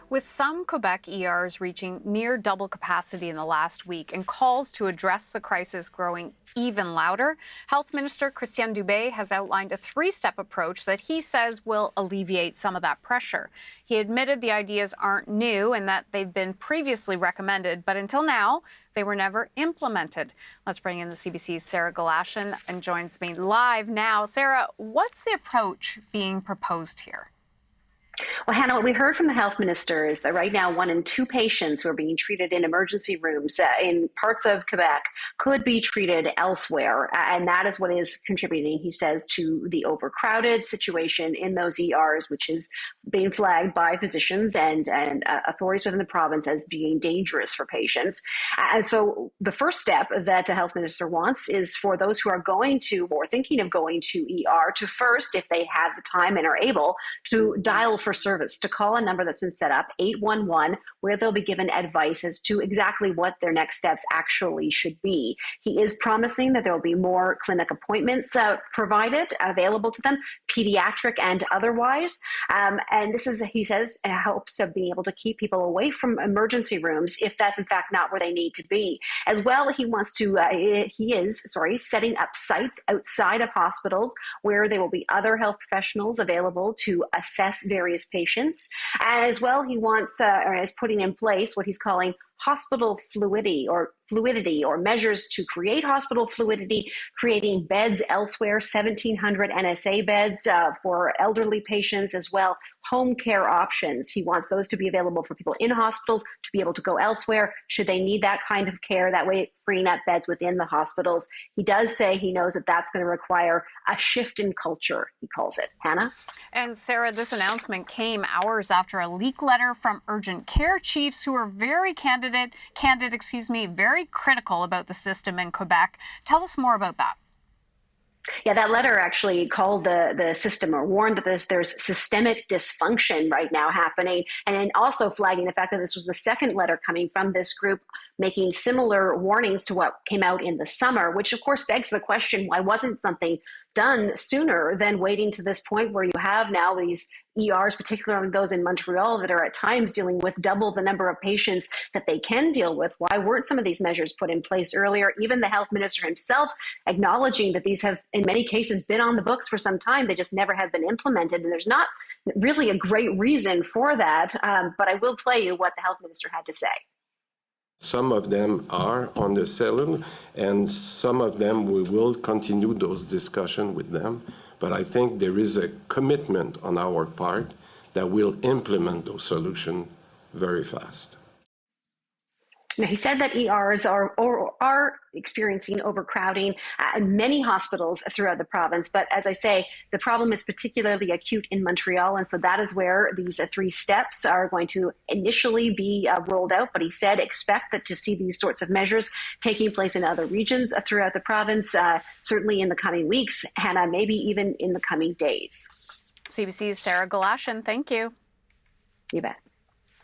With some Quebec ERs reaching near double capacity in the last week and calls to address the crisis growing even louder, Health Minister Dubé has outlined a three-step approach that he says will alleviate some of that pressure. He admitted the ideas aren't new and that they've been previously recommended, but until now, they were never implemented. Let's bring in the CBC's Sarah Galashan and joins me live now. Sarah, what's the approach being proposed here? Well, Hannah, what we heard from the health minister is that right now 1 in 2 patients who are being treated in emergency rooms in parts of Quebec could be treated elsewhere. And that is what is contributing, he says, to the overcrowded situation in those ERs, which is being flagged by physicians and authorities within the province as being dangerous for patients. And so the first step that the health minister wants is for those who are going to or thinking of going to ER to first, if they have the time and are able, to dial for service, to call a number that's been set up, 811, where they'll be given advice as to exactly what their next steps actually should be. He is promising that there will be more clinic appointments provided, available to them, pediatric and otherwise. And this is, he says, helps of being able to keep people away from emergency rooms if that's in fact not where they need to be. As well, he wants to, he is setting up sites outside of hospitals where there will be other health professionals available to assess various patients. And as well, he wants, or is putting in place what he's calling hospital fluidity or measures to create hospital fluidity, creating beds elsewhere, 1,700 NSA beds for elderly patients, as well home care options. He wants those to be available for people in hospitals to be able to go elsewhere should they need that kind of care, that way freeing up beds within the hospitals. He does say he knows that that's going to require a shift in culture, he calls it. Hannah? And Sarah, this announcement came hours after a leak letter from urgent care chiefs who were very very critical about the system in Quebec. Tell us more about that. Yeah, that letter actually called the system or warned that there's systemic dysfunction right now happening, and then also flagging the fact that this was the second letter coming from this group making similar warnings to what came out in the summer, which of course begs the question, why wasn't something done sooner than waiting to this point where you have now these ERs, particularly those in Montreal, that are at times dealing with double the number of patients that they can deal with? Why weren't some of these measures put in place earlier? Even the health minister himself acknowledging that these have, in many cases, been on the books for some time. They just never have been implemented. And there's not really a great reason for that. But I will play you what the health minister had to say. Some of them are on the cellular, and some of them we will continue those discussions with them. But I think there is a commitment on our part that we'll implement those solutions very fast. Now, he said that ERs are experiencing overcrowding in many hospitals throughout the province. But as I say, the problem is particularly acute in Montreal. And so that is where these 3 steps are going to initially be rolled out. But he said expect that to see these sorts of measures taking place in other regions throughout the province, certainly in the coming weeks, Hannah, maybe even in the coming days. CBC's Sarah Galashan, thank you. You bet.